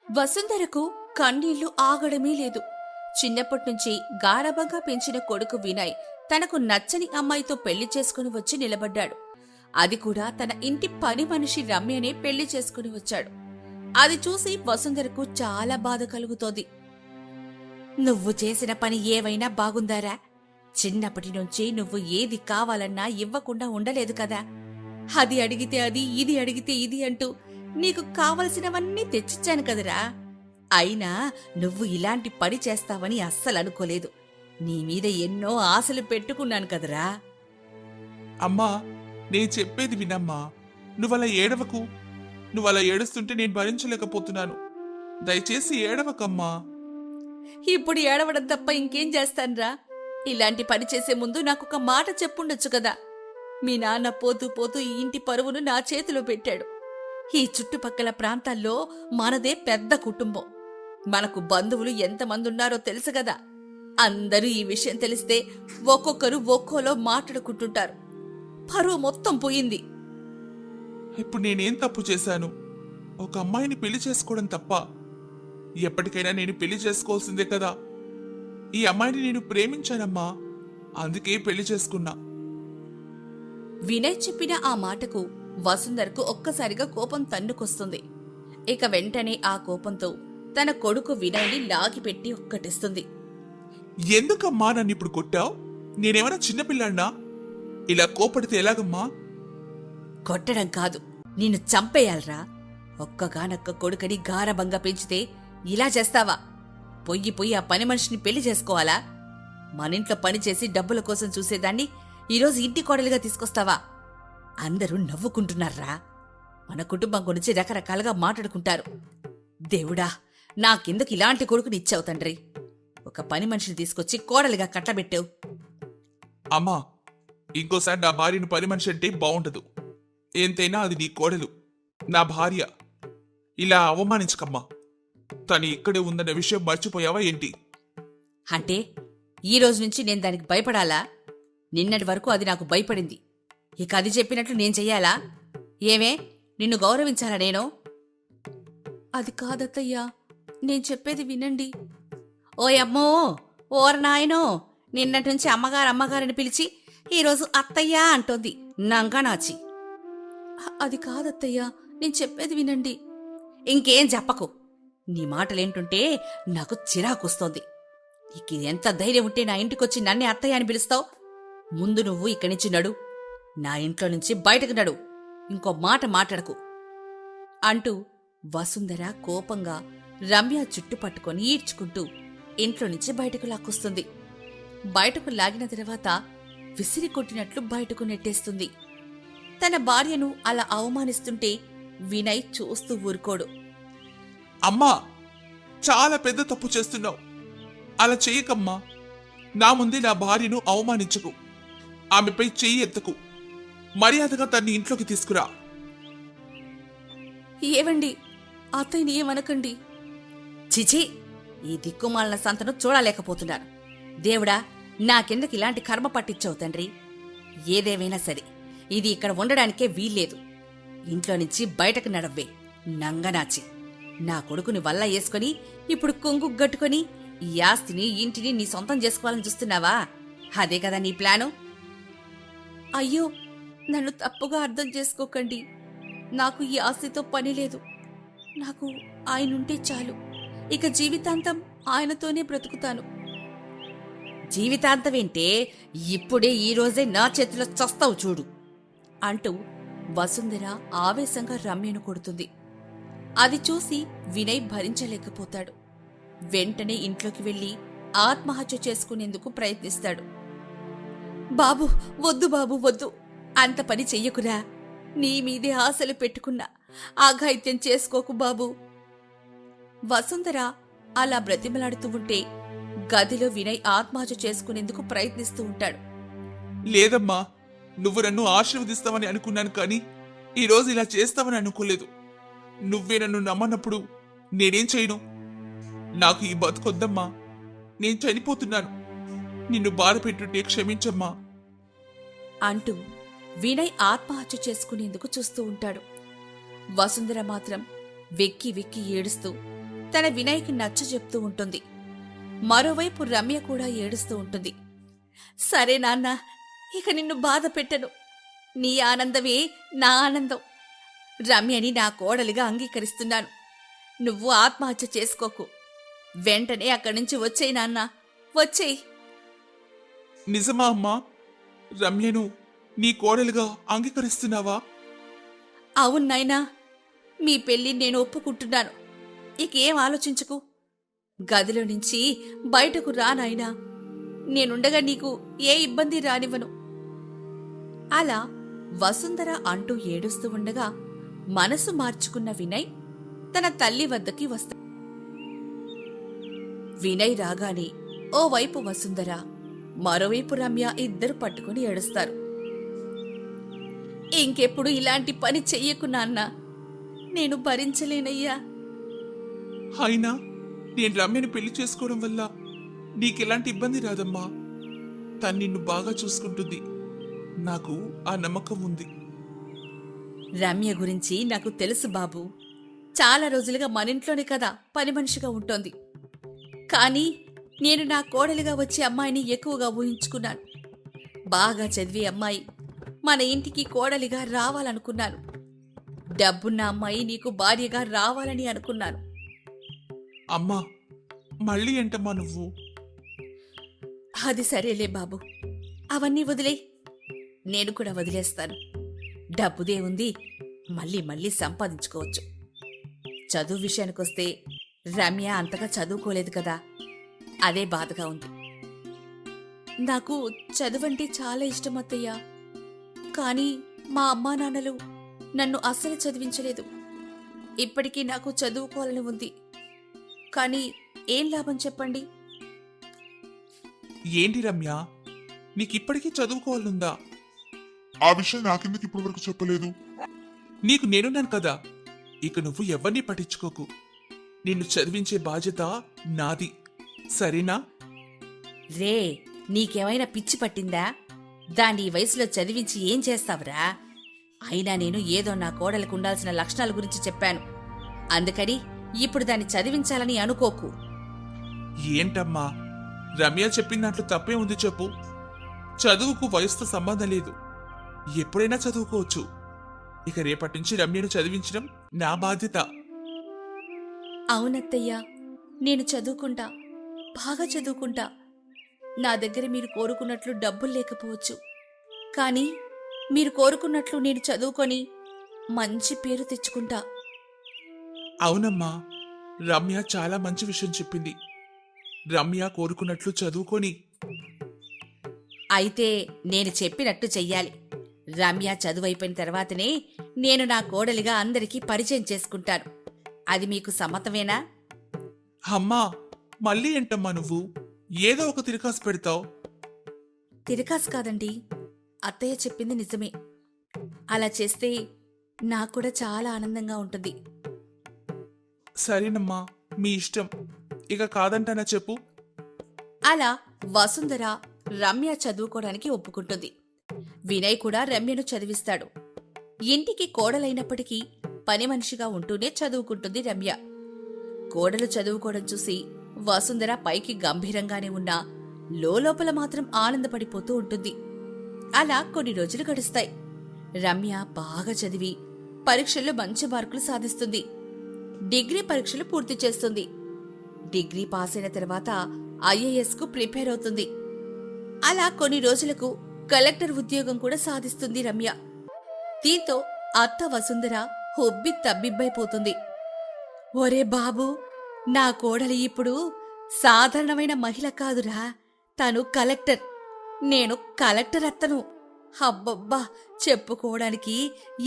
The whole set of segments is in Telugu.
వసుంధరకు కన్నీళ్లు ఆగడమే లేదు. చిన్నప్పటినుంచి గారాబంగా పెంచిన కొడుకు వినయ్ తనకు నచ్చని అమ్మాయితో పెళ్లి చేసుకుని వచ్చి నిలబడ్డాడు. అది కూడా తన ఇంటి పని మనిషి రమ్యనే పెళ్లి చేసుకుని వచ్చాడు. అది చూసి వసుంధరకు చాలా బాధ కలుగుతోంది. నువ్వు చేసిన పని ఏవైనా బాగుందారా? చిన్నప్పటి నుంచి నువ్వు ఏది కావాలన్నా ఇవ్వకుండా ఉండలేదు కదా. అది అడిగితే అది, ఇది అడిగితే ఇది అంటూ నీకు కావలసినవన్నీ తెచ్చిచ్చాను కదరా. అయినా నువ్వు ఇలాంటి పని చేస్తావని అస్సలనుకోలేదు. నీ మీద ఎన్నో ఆశలు పెట్టుకున్నాను కదరా. అమ్మా, నేను చెప్పేది వినమ్మా. నువ్వలా ఏడవకు. నువ్వలా ఏడుస్తుంటే నేను భరించలేకపోతున్నాను. దయచేసి ఏడవకమ్మా. ఇప్పుడు ఏడవడం తప్ప ఇంకేం చేస్తాన్రా? ఇలాంటి పని చేసే ముందు నాకొక మాట చెప్పుండొచ్చు కదా. మీ నాన్న పోతూ పోతూ ఈ ఇంటి పరువును నా చేతిలో పెట్టాడు. ఈ చుట్టుపక్కల ప్రాంతాల్లో మనదే పెద్ద కుటుంబం. మనకు బంధువులు ఎంతమందున్నారో తెలుసు కదా. అందరూ ఈ విషయం తెలిస్తే ఒక్కొక్కరు ఒక్కోలో మాట్లాడుకుంటుంటారు. పరువు మొత్తం పోయింది. ఇప్పుడు నేనేం తప్పు చేశాను? ఒక అమ్మాయిని పెళ్లి చేసుకోవడం తప్ప? ఎప్పటికైనా నేను పెళ్లి చేసుకోవాల్సిందే కదా. ఈ అమ్మాయిని నేను ప్రేమించానమ్మా, అందుకే పెళ్లి చేసుకున్నా. వినయ్ చెప్పిన ఆ మాటకు వసుంధరకు ఒక్కసారిగా కోపం తన్నుకొస్తుంది. ఇక వెంటనే ఆ కోపంతో తన కొడుకు వినయ్ని లాగిపెట్టి ఒక్కటిస్తుంది. ఎందుకమ్మా నన్ను ఇప్పుడు కొట్టావు? నేనేమైనా చిన్నపిల్లాడినా? ఇలా కోపడితే ఎలాగమ్మా? కొట్టడం కాదు, నిన్ను చంపేయాలరా. ఒక్కగానొక్క కొడుకని గారబంగా పెంచితే ఇలా చేస్తావా? పొయ్యి పొయ్యి ఆ పని మనిషిని పెళ్లి చేసుకోవాలా? మనింట్లో పనిచేసి డబ్బుల కోసం చూసేదాన్ని ఈరోజు ఇంటి కోడలిగా తీసుకొస్తావా? అందరూ నవ్వుకుంటున్నారా? మన కుటుంబం గురించి రకరకాలుగా మాట్లాడుకుంటారు. దేవుడా, నాకెందుకు ఇలాంటి కొడుకుని ఇచ్చావు తండ్రి? ఒక పని మనిషిని తీసుకొచ్చి కోడలిగా కట్టబెట్టావు. అమ్మా, ఇంకోసారి నా భార్యను పని మనిషి అంటే బాగుండదు. ఎంతైనా అది నీ కోడలు, నా భార్య. ఇలా అవమానించకమ్మా. తను ఇక్కడే ఉందన్న విషయం మర్చిపోయావా ఏంటి? అంటే ఈ రోజు నుంచి నేను దానికి భయపడాలా? నిన్నటి వరకు అది నాకు భయపడింది. ఇక అది చెప్పినట్లు నేను చెయ్యాలా? ఏమే, నిన్ను గౌరవించాలా నేను? అది కాదత్తయ్యా, నేను చెప్పేది వినండి. ఓయమ్మో, ఓర నాయనో, నిన్నటి నుంచి అమ్మగారని పిలిచి ఈరోజు అత్తయ్యా అంటోంది నంగనాచి. అది కాదత్తయ్యా, నేను చెప్పేది వినండి. ఇంకేం చెప్పకు. నీ మాటలేంటుంటే నాకు చిరాకొస్తోంది. నీకు ఎంత ధైర్యం ఉంటే నా ఇంటికొచ్చి నన్నే అత్తయ్య అని పిలుస్తావు? ముందు నువ్వు ఇక్కడి నుంచి నడు. నా ఇంట్లో నుంచి బయటకు నడు. ఇంకో మాట మాట్లాడకు అంటూ వసుంధర కోపంగా రమ్య చుట్టు పట్టుకొని ఈడ్చుకుంటూ ఇంట్లో నుంచి బయటకు లాక్కొస్తుంది. బయటకు లాగిన తర్వాత విసిరి కొట్టినట్లు బయటకు నెట్టేస్తుంది. తన భార్యను అలా అవమానిస్తుంటే వినయ్ చూస్తూ ఊరుకోడు. అమ్మా, చాలా పెద్ద తప్పు చేస్తున్నావు. అలా చెయ్యకమ్మా. నా ముందే నా భార్యను అవమానించకు. ఆమెపై చెయ్యి ఎత్తకు. మర్యాదగా తన్ని ఇంట్లోకి తీసుకురా. ఏవండి, అత్తయ్యని ఏమనకండి. చిచి, ఈ దిక్కుమాలిన సంతను చూడలేకపోతున్నారు. దేవుడా, నాకెందుకు ఇలాంటి కర్మ పట్టించావు తండ్రి? ఏదేమైనా సరే, ఇది ఇక్కడ ఉండడానికే వీల్లేదు. ఇంట్లో నుంచి బయటకు నడవ్వే నంగనాచి. నా కొడుకుని వల్ల వేసుకుని ఇప్పుడు కొంగు గట్టుకుని ఈ ఆస్తిని ఇంటిని నీ సొంతం చేసుకోవాలని చూస్తున్నావా? అదే కదా నీ ప్లాను? అయ్యో, నన్ను తప్పుగా అర్థం చేసుకోకండి. నాకు ఈ ఆస్తితో పని లేదు. నాకు ఆయనుంటే చాలు. ఇక జీవితాంతం ఆయనతోనే బ్రతుకుతాను. జీవితాంతమేంటే, ఇప్పుడే ఈ రోజే నా చేతిలో చస్తావు చూడు అంటూ వసుంధర ఆవేశంగా రమ్యను కొడుతుంది. అది చూసి వినయ్ భరించలేకపోతాడు. వెంటనే ఇంట్లోకి వెళ్లి ఆత్మహత్య చేసుకునేందుకు ప్రయత్నిస్తాడు. బాబు, వద్దు బాబు, వద్దు. అంత పని చెయ్యకురా. నీ మీదే ఆశలు పెట్టుకున్నా. ఆఘాయిత్యం చేసుకోకు బాబు. వసుంధర అలా బ్రతిమలాడుతూ ఉంటే గదిలో వినయ్ ఆత్మహత్య చేసుకునేందుకు ప్రయత్నిస్తూ ఉంటాడు. లేదమ్మా, నువ్వు నన్ను ఆశీర్వదిస్తావని అనుకున్నాను, కానీ ఈరోజు ఇలా చేస్తావని అనుకోలేదు. నువ్వే నన్ను నమ్మనప్పుడు నేనేం చేయను? నాకు ఈ బతుకొద్దమ్మా. నేను చనిపోతున్నాను. నిన్ను బాధ పెట్టుంటే క్షమించమ్మా అంటూ వినయ్ ఆత్మహత్య చేసుకునేందుకు చూస్తూ ఉంటాడు. వసుంధర మాత్రం వెక్కి వెక్కి ఏడుస్తూ తన వినయ్కి నచ్చ చెప్తూ ఉంటుంది. మరోవైపు రమ్య కూడా ఏడుస్తూ ఉంటుంది. సరే నాన్న, ఇక నిన్ను బాధ పెట్టను. నీ ఆనందమే నా ఆనందం. రమ్యని నా కోడలిగా అంగీకరిస్తున్నాను. నువ్వు ఆత్మహత్య చేసుకోకు. వెంటనే అక్కడి నుంచి వచ్చేయి నాన్న, వచ్చేయి. నిజమా అమ్మా? రమ్యను నీ కోడలుగా అంగీకరిస్తున్నావా? అవును నాయనా, మీ పెళ్లి నేను ఒప్పుకుంటున్నాను. ఇకేం ఆలోచించకు. గదిలో నుంచి బయటకు రా నాయనా. నేనుండగా నీకు ఏ ఇబ్బంది రానివ్వను. అలా వసుంధర అంటూ ఏడుస్తూ ఉండగా మనసు మార్చుకున్న వినయ్ తన తల్లి వద్దకి వస్తాడు. వినయ్ రాగానే ఓవైపు వసుంధర, మరోవైపు రమ్య ఇద్దరు పట్టుకుని ఏడుస్తారు. ఇంకెప్పుడు ఇలాంటి పని చెయ్యకు నాన్న, నేను భరించలేనయ్యా. అయినా నేను రమ్యను పెళ్లి చేసుకోవడం వల్ల నీకెలాంటి ఇబ్బంది రాదమ్మా. తను నిన్ను బాగా చూసుకుంటుంది. నాకు ఆ నమ్మకం ఉంది. రమ్య గురించి నాకు తెలుసు బాబు. చాలా రోజులుగా మనింట్లోనే కదా పని మనిషిగా ఉంటోంది. కానీ నేను నా కోడలిగా వచ్చే అమ్మాయిని ఎక్కువగా ఊహించుకున్నాను. బాగా చదివే అమ్మాయి మన ఇంటికి కోడలిగా రావాలనుకున్నాను. డబ్బున్న అమ్మాయి నీకు భార్యగా రావాలని అనుకున్నాను. అమ్మా, మళ్ళీ ఏంటమ్మా నువ్వు? అది సరేలే బాబు, అవన్నీ వదిలే. నేను కూడా వదిలేస్తాను. డబ్బుదే ఉంది, మళ్ళీ మళ్ళీ సంపాదించుకోవచ్చు. చదువు విషయానికొస్తే రమ్య అంతగా చదువుకోలేదు కదా, అదే బాధగా ఉంది. నాకు చదువంటే చాలా ఇష్టం అత్తయ్య. కానీ మా అమ్మా నాన్నలు నన్ను అస్సలు చదివించలేదు. ఇప్పటికీ నాకు చదువుకోవాలని ఉంది. కానీ ఏం లాభం చెప్పండి? ఏంటి రమ్య, నీకిప్పటికీ చదువుకోవాలనుందా? ఆ విషయం నాకెందుకు ఇప్పటి వరకు చెప్పలేదు? నీకు నేనున్నాను కదా. ఇక నువ్వు ఎవరిని పట్టించుకోకు. నిన్ను చదివించే బాధ్యత నాది, సరేనా? రే, నీకేమైనా పిచ్చి పట్టిందా? దాన్ని ఈ వయసులో చదివించి ఏం చేస్తావురా? అయినా నేను ఏదో నా కోడలకు ఉండాల్సిన లక్షణాల గురించి చెప్పాను. అందుకని ఇప్పుడు దాన్ని చదివించాలని అనుకోకు. ఏంటమ్మా, రమ్య చెప్పిన దాంట్లో తప్పే ఉంది చెప్పు. చదువుకు వయసుతో సంబంధం లేదు. ఎప్పుడైనా చదువుకోవచ్చు. ఇక రేపటి నుంచి రమ్యను చదివించడం నా బాధ్యత. అవునత్తయ్యా, నేను చదువుకుంటా, బాగా చదువుకుంటా. నా దగ్గర మీరు కోరుకున్నట్లు డబ్బులు లేకపోవచ్చు. కానీ మీరు కోరుకున్నట్లు నేను చదువుకొని మంచి పేరు తెచ్చుకుంటా. అవునమ్మా, రమ్య చాలా మంచి విషయం చెప్పింది. రమ్య కోరుకున్నట్లు చదువుకొని. అయితే నేను చెప్పినట్టు చెయ్యాలి. రమ్య చదువైపోయిన తర్వాతనే నేను నా కోడలిగా అందరికీ పరిచయం చేసుకుంటాను. అది మీకు సమ్మతమేనా? అమ్మా, మళ్ళీ ఏంటమ్మా నువ్వు ఏదో ఒక తిరకాసు పెడతావు? తిరకాసు కాదండి, అత్తయ్య చెప్పింది నిజమే. అలా చేస్తే నాకు కూడా చాలా ఆనందంగా ఉంటుంది. సరేనమ్మా, మీ ఇష్టం. ఇక కాదంటానా చెప్పు. అలా వసుంధర రమ్య చదువుకోవడానికి ఒప్పుకుంటుంది. వినయ్ కూడా రమ్యను చదివిస్తాడు. ఇంటికి కోడలైనప్పటికీ పని మనిషిగా ఉంటూనే చదువుకుంటుంది రమ్య. కోడలు చదువుకోవడం చూసి వసుంధర పైకి గంభీరంగానే ఉన్నా లోపల మాత్రం ఆనందపడిపోతూ ఉంటుంది. అలా కొన్ని రోజులు గడుస్తాయి. రమ్య బాగా చదివి పరీక్షల్లో మంచి మార్కులు సాధిస్తుంది. డిగ్రీ పరీక్షలు పూర్తి చేస్తుంది. డిగ్రీ పాస్ అయిన తర్వాత IAS కు ప్రిపేర్ అవుతుంది. అలా కొన్ని రోజులకు కలెక్టర్ ఉద్యోగం కూడా సాధిస్తుంది రమ్య. దీంతో అత్త వసుంధర హొబ్బి తబ్బిబ్బైపోతుంది. ఒరే బాబు, నా కోడలి ఇప్పుడు సాధారణమైన మహిళ కాదురా, తను కలెక్టర్. నేను కలెక్టర్ అత్తను. అబ్బబ్బా, చెప్పుకోవడానికి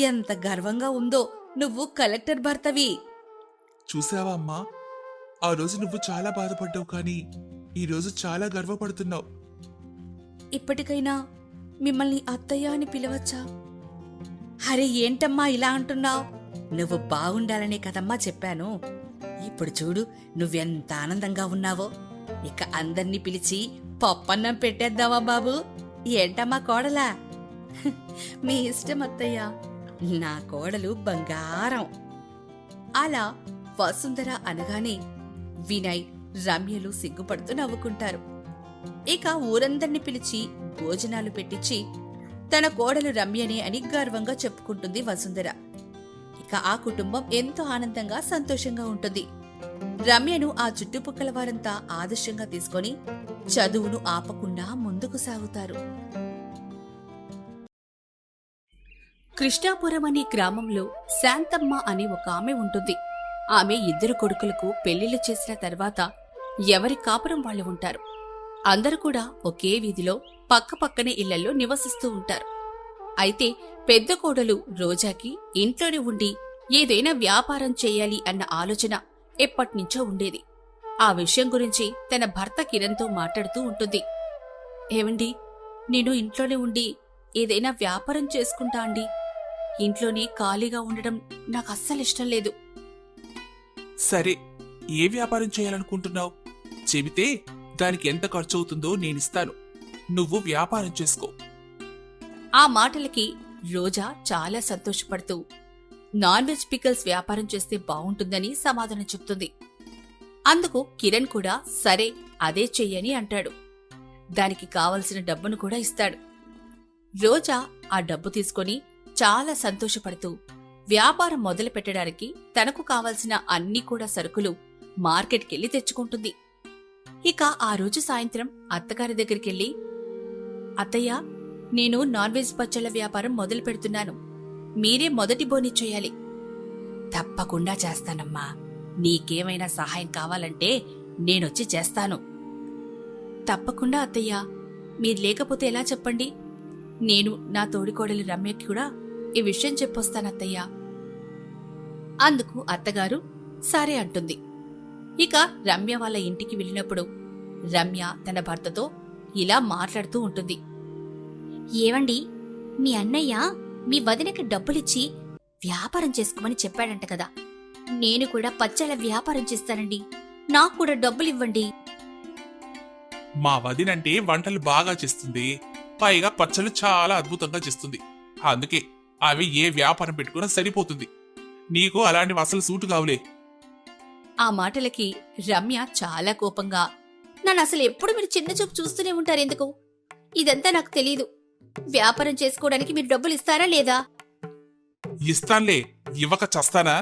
ఎంత గర్వంగా ఉందో. నువ్వు కలెక్టర్ భర్తవి. చూసావా అమ్మా, ఆ రోజు నువ్వు చాలా బాధపడ్డావు, కానీ ఈ రోజు చాలా గర్వపడుతున్నావు. ఇప్పటికైనా మిమ్మల్ని అత్తయ్య అని పిలవచ్చా? అరే ఏంటమ్మా ఇలా అంటున్నావు? నువ్వు బాగుండాలనే కదమ్మా చెప్పాను. ఇప్పుడు చూడు నువ్వెంత ఆనందంగా ఉన్నావో. ఇక అందర్నీ పిలిచి పప్పన్నం పెట్టేద్దామా బాబు? ఏంటమ్మా కోడలా? మీ ఇష్టం అత్తయ్య, నా కోడలు బంగారం. అలా వసుంధర అనగానే వినయ్ రమ్యలు సిగ్గుపడుతూ నవ్వుకుంటారు. ఇక ఊరందర్నీ పిలిచి భోజనాలు పెట్టించి తన కోడలు రమ్యనే అని గర్వంగా చెప్పుకుంటుంది వసుంధర. ఇక ఆ కుటుంబం ఎంతో ఆనందంగా సంతోషంగా ఉంటుంది. రమ్యను ఆ చుట్టుపక్కల వారంతా ఆదర్శంగా తీసుకొని చదువును ఆపకుండా ముందుకు సాగుతారు. కృష్ణాపురం అనే గ్రామంలో శాంతమ్మ అనే ఒక ఆమె ఉంటుంది. ఆమె 2 కొడుకులకు పెళ్లిళ్లు చేసిన తర్వాత ఎవరి కాపురం వాళ్ళు ఉంటారు. అందరూ కూడా ఒకే వీధిలో పక్కపక్కనే ఇళ్లలో నివసిస్తూ ఉంటారు. అయితే పెద్ద కోడలు రోజాకి ఇంట్లోనే ఉండి ఏదైనా వ్యాపారం చేయాలి అన్న ఆలోచన ఎప్పటినుంచో ఉండేది. ఆ విషయం గురించి తన భర్త కిరణ్తో మాట్లాడుతూ ఉంటుంది. ఏమండి, నేను ఇంట్లోనే ఉండి ఏదైనా వ్యాపారం చేసుకుంటా అండి. ఇంట్లోనే ఖాళీగా ఉండడం నాకు అస్సలు ఇష్టం లేదు. సరే, ఏ వ్యాపారం చేయాలనుకుంటున్నావు? చెబితే దానికి ఎంత ఖర్చు అవుతుందో నేనిస్తాను. నువ్వు వ్యాపారం చేసుకో. ఆ మాటలకి రోజా చాలా సంతోషపడుతూ నాన్ వెజ్ పికల్స్ వ్యాపారం చేస్తే బావుంటుందని సమాధానం చెప్తుంది. అందుకు కిరణ్ కూడా సరే అదే చెయ్యని అంటాడు. దానికి కావలసిన డబ్బును కూడా ఇస్తాడు. రోజా ఆ డబ్బు తీసుకొని చాలా సంతోషపడుతూ వ్యాపారం మొదలు పెట్టడానికి తనకు కావలసిన అన్ని కూడా సరుకులు మార్కెట్కెళ్లి తెచ్చుకుంటుంది. ఇక ఆ రోజు సాయంత్రం అత్తగారి దగ్గరికెళ్లి, అత్తయ్య, నేను నాన్ వెజ్ పచ్చళ్ల వ్యాపారం మొదలు పెడుతున్నాను. మీరే మొదటి బోని చేయాలి. తప్పకుండా చేస్తానమ్మా. నీకేమైనా సహాయం కావాలంటే నేనొచ్చి చేస్తాను. తప్పకుండా అత్తయ్య. మీరు లేకపోతే ఎలా చెప్పండి? నేను నా తోడికోడలి రమ్యకి కూడా ఈ విషయం చెప్పొస్తానత్తయ్య. అందుకు అత్తగారు సరే అంటుంది. ఇక రమ్య వాళ్ళ ఇంటికి వెళ్ళినప్పుడు రమ్య తన భర్తతో ఇలా మాట్లాడుతూ ఉంటుంది. ఏవండి, మీ అన్నయ్య మీ వదినకి డబ్బులిచ్చి వ్యాపారం చేసుకోమని చెప్పాడంట కదా. నేను కూడా పచ్చళ్ళ వ్యాపారం చేస్తానండి. నాకు కూడా డబ్బులివ్వండి. మా వదినంటే వంటలు బాగా చేస్తుంది. పైగా పచ్చళ్ళు చాలా అద్భుతంగా చేస్తుంది. అందుకే అవి ఏ వ్యాపారం పెట్టుకున్నా సరిపోతుంది. నీకు అలాంటివి అసలు సూటు కావులే. ఆ మాటలకి రమ్య చాలా కోపంగా, నన్ను అసలు ఎప్పుడు మీరు చిన్న చూపు చూస్తూనే ఉంటారెందుకు? ఇదంతా నాకు తెలీదు. వ్యాపారం చేసుకోవడానికి మీరు డబ్బులు ఇస్తారా లేదా? ఇస్తాన్లే, ఇవ్వక చస్తానా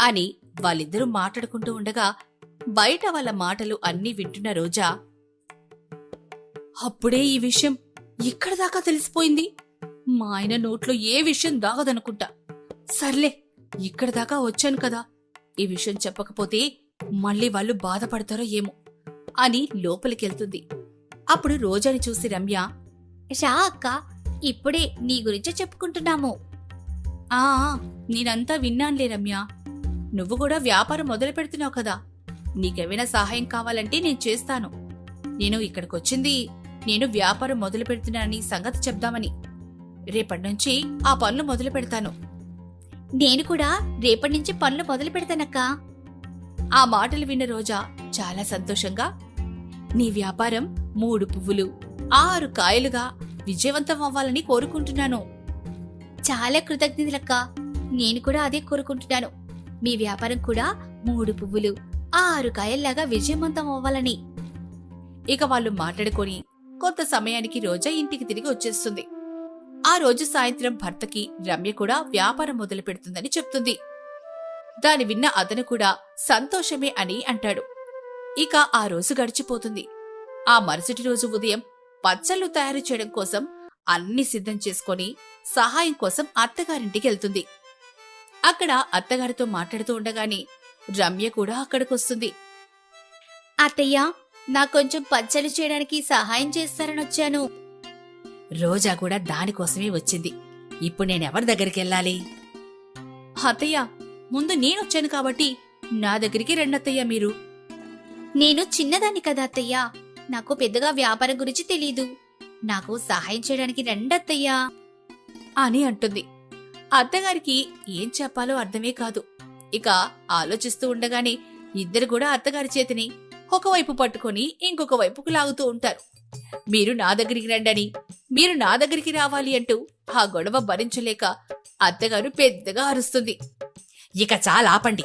అని వాళ్ళిద్దరూ మాట్లాడుకుంటూ ఉండగా బయట వాళ్ళ మాటలు అన్నీ వింటున్న రోజా, అప్పుడే ఈ విషయం ఇక్కడ దాకా తెలిసిపోయింది. మా ఆయన నోట్లో ఏ విషయం దాగదనుకుంటా. సర్లే, ఇక్కడ దాకా వచ్చాను కదా, ఈ విషయం చెప్పకపోతే మళ్ళీ వాళ్ళు బాధపడతారో ఏమో అని లోపలికెళ్తుంది. అప్పుడు రోజాని చూసి రమ్య, షా అక్క, ఇప్పుడే నీ గురించే చెప్పుకుంటున్నాము. ఆ నేనంతా విన్నానులే రమ్య. నువ్వు కూడా వ్యాపారం మొదలు పెడుతున్నావు కదా. నీకేమైనా సహాయం కావాలంటే నేను చేస్తాను. నేను ఇక్కడికొచ్చింది నేను వ్యాపారం మొదలు పెడుతున్నానని సంగతి చెప్దామని. రేపటినుంచి ఆ పనులు మొదలు పెడతాను. నేను కూడా రేపటి నుంచి పనులు మొదలు పెడతానక్కా. ఆ మాటలు విన్న రోజా చాలా సంతోషంగా, నీ వ్యాపారం 3 పువ్వులు 6 కాయలుగా విజయవంతం అవ్వాలని కోరుకుంటున్నాను. చాలా కృతజ్ఞతలక్కా. నేను కూడా అదే కోరుకుంటున్నాను. మీ వ్యాపారం కూడా 3 పువ్వులు 6 కాయల్లాగా విజయవంతం అవ్వాలని. ఇక వాళ్ళు మాట్లాడుకొని కొంత సమయానికి రోజా ఇంటికి తిరిగి వచ్చేస్తుంది. ఆ రోజు సాయంత్రం భర్తకి రమ్య కూడా వ్యాపారం మొదలు పెడుతుందని చెప్తుంది. దాని విన్న అతను కూడా సంతోషమే అని అంటాడు. ఇక ఆ రోజు గడిచిపోతుంది. ఆ మరుసటి రోజు ఉదయం పచ్చళ్ళు తయారు చేయడం కోసం అన్ని సిద్ధం చేసుకొని సహాయం కోసం అత్తగారింటికి వెళ్తుంది. అక్కడ అత్తగారితో మాట్లాడుతూ ఉండగానే రమ్య కూడా అక్కడికొస్తుంది. అత్తయ్య, నాకొంచెం పచ్చళ్ళు చేయడానికి సహాయం చేస్తారనొచ్చాను. రోజా కూడా దానికోసమే వచ్చింది. ఇప్పుడు నేనెవరి దగ్గరికి వెళ్ళాలి? అత్తయ్య, ముందు నేనొచ్చాను కాబట్టి నా దగ్గరికి రండత్తయ్య మీరు. నేను చిన్నదాన్ని కదా అత్తయ్య, నాకు పెద్దగా వ్యాపారం గురించి తెలీదు. నాకు సహాయం చేయడానికి రండత్తయ్యా అని అంటుంది. అత్తగారికి ఏం చెప్పాలో అర్థమే కాదు. ఇక ఆలోచిస్తూ ఉండగానే ఇద్దరు కూడా అత్తగారి చేతిని ఒకవైపు పట్టుకొని ఇంకొక వైపుకు లాగుతూ ఉంటారు. మీరు నా దగ్గరికి రండని, మీరు నా దగ్గరికి రావాలి అంటూ ఆ గొడవ భరించలేక అత్తగారు పెద్దగా అరుస్తుంది. ఇక చాలా ఆపండి.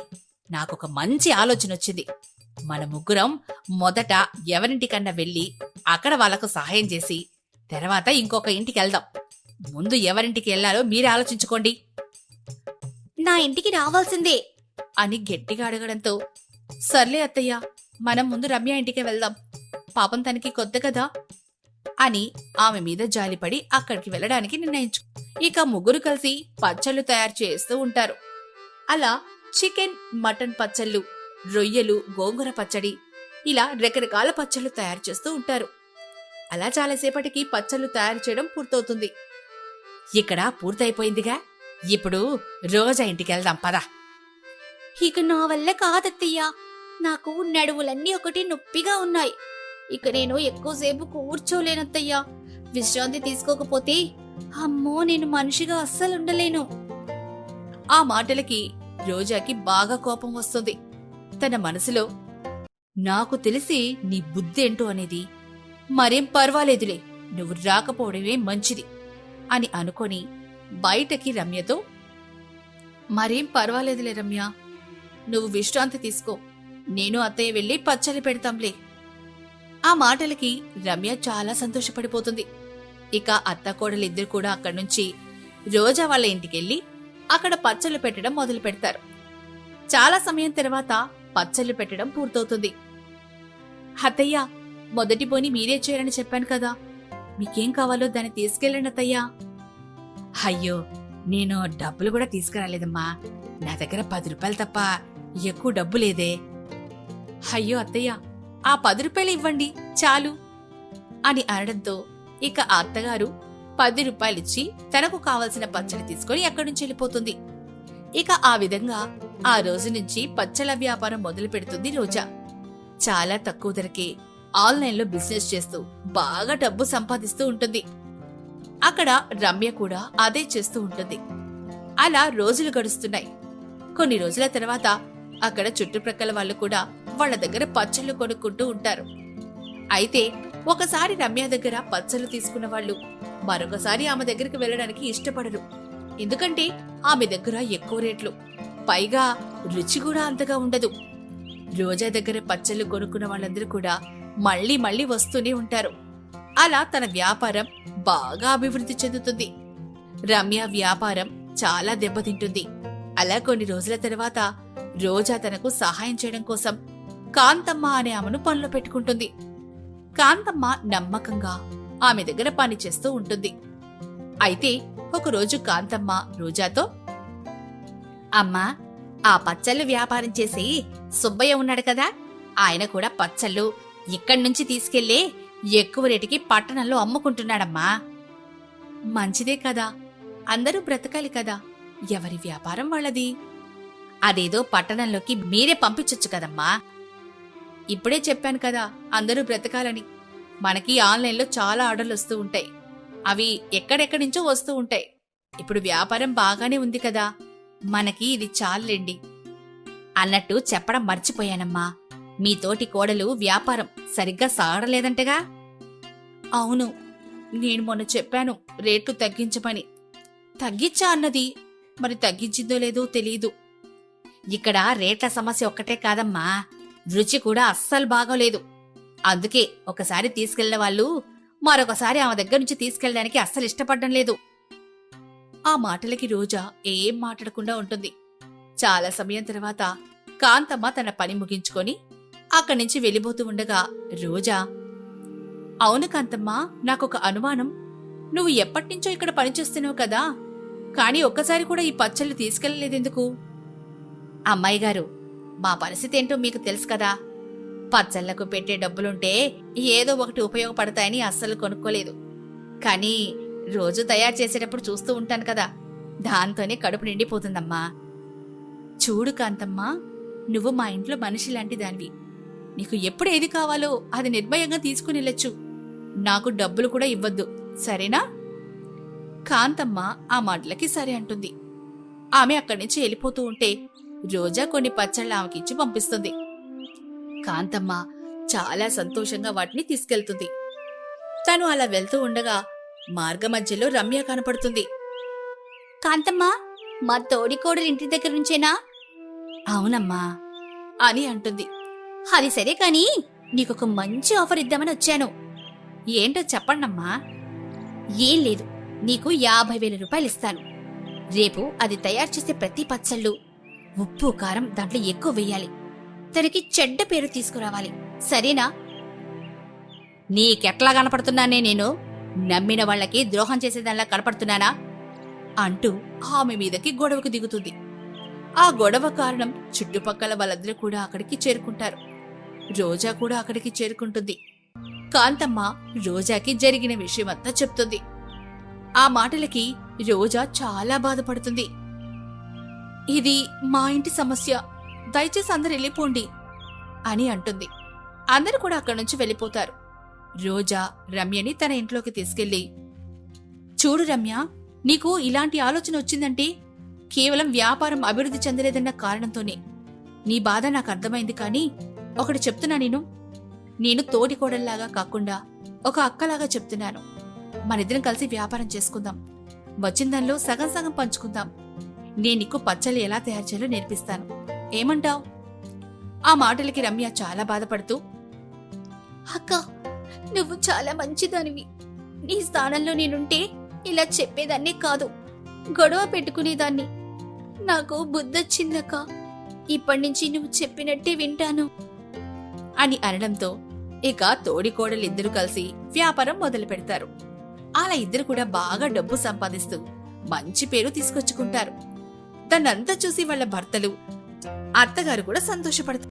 నాకొక మంచి ఆలోచన వచ్చింది. మన ముగ్గురం మొదట ఎవరింటికన్నా వెళ్ళి అక్కడ వాళ్లకు సహాయం చేసి తర్వాత ఇంకొక ఇంటికి వెళ్దాం. ముందు ఎవరింటికి వెళ్లాలో మీరే ఆలోచించుకోండి. నా ఇంటికి రావాల్సిందే అని గట్టిగా అడగడంతో, సర్లే అత్తయ్య, మనం ముందు రమ్య ఇంటికే వెళ్దాం, పాపం తనకి కొత్త కదా అని ఆమె మీద జాలిపడి అక్కడికి వెళ్ళడానికి నిర్ణయించు. ఇక ముగ్గురు కలిసి పచ్చళ్ళు తయారు చేస్తూ ఉంటారు. అలా చికెన్, మటన్ పచ్చళ్ళు, రొయ్యలు, గోంగూర పచ్చడి, ఇలా రకరకాల పచ్చళ్ళు తయారు చేస్తూ ఉంటారు. అలా చాలాసేపటికి పచ్చళ్ళు తయారు చేయడం పూర్తవుతుంది. ఇక్కడ పూర్తయిపోయిందిగా, ఇప్పుడు రోజా ఇంటికి వెళ్దాం పదా. ఇక నా వల్ల కాదత్తయ్యా, నాకు నడువులన్నీ ఒకటి నొప్పిగా ఉన్నాయి. ఇక నేను ఎక్కువసేపు కూర్చోలేనత్తయ్యా. విశ్రాంతి తీసుకోకపోతే అమ్మో నేను మనిషిగా అస్సలు ఉండలేను. ఆ మాటలకి రోజాకి బాగా కోపం వస్తుంది. తన మనసులో, నాకు తెలిసి నీ బుద్ధేంటో అనేది, మరేం పర్వాలేదులే, నువ్వు రాకపోవడమే మంచిది అని అనుకొని బయటకి రమ్యతో, మరేం పర్వాలేదులే రమ్య, నువ్వు విశ్రాంతి తీసుకో, నేను అత్తయ్య వెళ్ళి పచ్చళ్ళు పెడతాంలే. ఆ మాటలకి రమ్య చాలా సంతోషపడిపోతుంది. ఇక అత్త కోడలిద్దరు కూడా అక్కడి నుంచి రోజా వాళ్ళ ఇంటికెళ్ళి అక్కడ పచ్చళ్ళు పెట్టడం మొదలు పెడతారు. చాలా సమయం తర్వాత పచ్చళ్ళు పెట్టడం పూర్తవుతుంది. అత్తయ్య, మొదటి పోని మీరే చేయరని చెప్పాను కదా, మీకేం కావాలో దాన్ని తీసుకెళ్ళండి అత్తయ్యా. అయ్యో, నేను డబ్బులు కూడా తీసుకురాలేదమ్మా, నా దగ్గర 10 రూపాయలు తప్ప ఎక్కువ డబ్బు లేదే. అయ్యో అత్తయ్య, ఆ 10 రూపాయలు ఇవ్వండి చాలు అని అనడంతో ఇక ఆ అత్తగారు 10 రూపాయలిచ్చి తనకు కావలసిన పచ్చడి తీసుకుని అక్కడి నుంచి వెళ్ళిపోతుంది. ఇక ఆ విధంగా ఆ రోజు నుంచి పచ్చళ్ళ వ్యాపారం మొదలు పెడుతుంది రోజా. చాలా తక్కువ ధరకే ఆన్లైన్లో బిజినెస్ చేస్తూ బాగా డబ్బు సంపాదిస్తూ ఉంటుంది. అక్కడ రమ్య కూడా అదే చేస్తూ ఉంటుంది. అలా రోజులు గడుస్తున్నాయి. కొన్ని రోజుల తర్వాత అక్కడ చుట్టుప్రక్కల వాళ్ళు కూడా వాళ్ళ దగ్గర పచ్చళ్ళు కొనుక్కుంటూ ఉంటారు. అయితే ఒకసారి రమ్య దగ్గర పచ్చళ్ళు తీసుకున్న వాళ్ళు మరొకసారి ఆమె దగ్గరికి వెళ్ళడానికి ఇష్టపడరు. ఎందుకంటే ఆమె దగ్గర ఎక్కువ రేట్లు, పైగా రుచి కూడా అంతగా ఉండదు. రోజా దగ్గర పచ్చళ్ళు కొనుక్కున్న వాళ్ళందరూ కూడా మళ్లీ మళ్లీ వస్తూనే ఉంటారు. అలా తన వ్యాపారం బాగా అభివృద్ధి చెందుతుంది. రమ్య వ్యాపారం చాలా దెబ్బతింటుంది. అలా కొన్ని రోజుల తర్వాత రోజా తనకు సహాయం చేయడం కోసం కాంతమ్మ అనే ఆమెను పనిలో పెట్టుకుంటుంది. కాంతమ్మ నమ్మకంగా ఆమె దగ్గర పని చేస్తూ ఉంటుంది. అయితే ఒకరోజు కాంతమ్మ రోజాతో, అమ్మా, ఆ పచ్చళ్ళు వ్యాపారం చేసి సుబ్బయ్య ఉన్నాడు కదా, ఆయన కూడా పచ్చళ్ళు ఇక్కడి నుంచి తీసుకెళ్లే ఎక్కువ రేటుకి పట్టణంలో అమ్ముకుంటున్నాడమ్మా. మంచిదే కదా, అందరూ బ్రతకాలి కదా, ఎవరి వ్యాపారం వాళ్ళది. అదేదో పట్టణంలోకి మీరే పంపించొచ్చు కదమ్మా. ఇప్పుడే చెప్పాను కదా అందరూ బ్రతకాలని. మనకి ఆన్లైన్లో చాలా ఆర్డర్లు వస్తూ ఉంటాయి, అవి ఎక్కడెక్కడి నుంచో వస్తూ ఉంటాయి. ఇప్పుడు వ్యాపారం బాగానే ఉంది కదా, మనకి ఇది చాలండి. అన్నట్టు చెప్పడం మర్చిపోయానమ్మా, మీ తోటి కోడలు వ్యాపారం సరిగ్గా సాగడలేదంటగా. అవును, నేను మొన్న చెప్పాను రేట్లు తగ్గించమని. తగ్గించా అన్నది, మరి తగ్గించిందో లేదో తెలీదు. ఇక్కడ రేట్ల సమస్య ఒక్కటే కాదమ్మా, రుచి కూడా అస్సలు బాగోలేదు. అందుకే ఒకసారి తీసుకెళ్లిన వాళ్ళు మరొకసారి ఆమె దగ్గర నుంచి తీసుకెళ్ళడానికి అస్సలు ఇష్టపడడం లేదు. ఆ మాటలకి రోజా ఏం మాట్లాడకుండా ఉంటుంది. చాలా సమయం తర్వాత కాంతమ్మ తన పని ముగించుకొని అక్కడి నుంచి వెళ్ళిపోతూ ఉండగా రోజా, అవును కాంతమ్మ, నాకొక అనుమానం. నువ్వు ఎప్పటినుంచో ఇక్కడ పనిచేస్తున్నావు కదా, కానీ ఒక్కసారి కూడా ఈ పచ్చళ్ళు తీసుకెళ్లలేదెందుకు? అమ్మాయి గారు, మా పరిస్థితి ఏంటో మీకు తెలుసు కదా. పచ్చళ్లకు పెట్టే డబ్బులుంటే ఏదో ఒకటి ఉపయోగపడతాయని అస్సలు కొనుక్కోలేదు. కానీ రోజు తయారు చేసేటప్పుడు చూస్తూ ఉంటాను కదా, దాంతోనే కడుపు నిండిపోతుందమ్మా. చూడు కాంతమ్మా, నువ్వు మా ఇంట్లో మనిషి లాంటి దానివి. నీకు ఎప్పుడు ఏది కావాలో అది నిర్భయంగా తీసుకుని వెళ్ళొచ్చు. నాకు డబ్బులు కూడా ఇవ్వద్దు, సరేనా? కాంతమ్మ ఆ మాటలకి సరే అంటుంది. ఆమె అక్కడి నుంచి వెళ్ళిపోతూ ఉంటే రోజా కొన్ని పచ్చళ్ళు ఆమెకిచ్చి పంపిస్తుంది. కాంతమ్మ చాలా సంతోషంగా వాటిని తీసుకెళ్తుంది. తను అలా వెళ్తూ ఉండగా మార్గ మధ్యలో రమ్య కనపడుతుంది. కాంతమ్మ, మా తోడికోడలు ఇంటి దగ్గర నుంచేనా? అవునమ్మా అని అంటుంది. అది సరే కాని నీకొక మంచి ఆఫర్ ఇద్దామని వచ్చాను. ఏంటో చెప్పండమ్మా. ఏం లేదు, నీకు 50,000 రూపాయలు ఇస్తాను. రేపు అది తయారు చేసే ప్రతి పచ్చళ్ళు ఉప్పు కారం దాంట్లో ఎక్కువ వెయ్యాలి. తనకి చెడ్డ పేరు తీసుకురావాలి, సరేనా? నీకెట్లా కనపడుతున్నానే నేను? నమ్మిన వాళ్ళకి ద్రోహం చేసేదానిలా కనపడుతున్నానా? అంటూ ఆమె మీదకి గొడవకు దిగుతుంది. ఆ గొడవ కారణం చుట్టుపక్కల వాళ్ళందరూ కూడా అక్కడికి చేరుకుంటారు. రోజా కూడా అక్కడికి చేరుకుంటుంది. కాంతమ్మ రోజాకి జరిగిన విషయమంతా చెప్తుంది. ఆ మాటలకి రోజా చాలా బాధపడుతుంది. ఇది మా ఇంటి సమస్య, దయచేసి అందరు వెళ్ళిపోండి అని అంటుంది. అందరూ కూడా అక్కడి నుంచి వెళ్ళిపోతారు. రోజా రమ్యని తన ఇంట్లోకి తీసుకెళ్లి, చూడు రమ్య, నీకు ఇలాంటి ఆలోచన వచ్చిందంటే కేవలం వ్యాపారం అభివృద్ధి చెందలేదన్న కారణంతోనే. నీ బాధ నాకు అర్థమైంది, కానీ ఒకటి చెప్తున్నా, నేను తోటికోడల్లాగా కాకుండా ఒక అక్కలాగా చెప్తున్నాను. మనిద్దరం కలిసి వ్యాపారం చేసుకుందాం. వచ్చిన దానిలో సగం సగం పంచుకుందాం. నేను నీకు పచ్చళ్ళు ఎలా తయారు చేయాలో నేర్పిస్తాను, ఏమంటావ్? ఆ మాటలకి రమ్య చాలా బాధపడుతూ, అక్క, నువ్వు చాలా మంచిదానివి. నీ స్థానంలో నేనుంటే ఇలా చెప్పేదాన్నే కాదు, గొడవ పెట్టుకునేదాన్ని. నాకు బుద్ధొచ్చిందక్క. ఇప్పటినుంచి నువ్వు చెప్పినట్టే వింటాను అని అనడంతో ఇక తోడికోడలిద్దరూ కలిసి వ్యాపారం మొదలు పెడతారు. అలా ఇద్దరు కూడా బాగా డబ్బు సంపాదిస్తూ మంచి పేరు తీసుకొచ్చుకుంటారు. దాన్నంతా చూసి వాళ్ళ భర్తలు, అత్తగారు కూడా సంతోషపడతారు.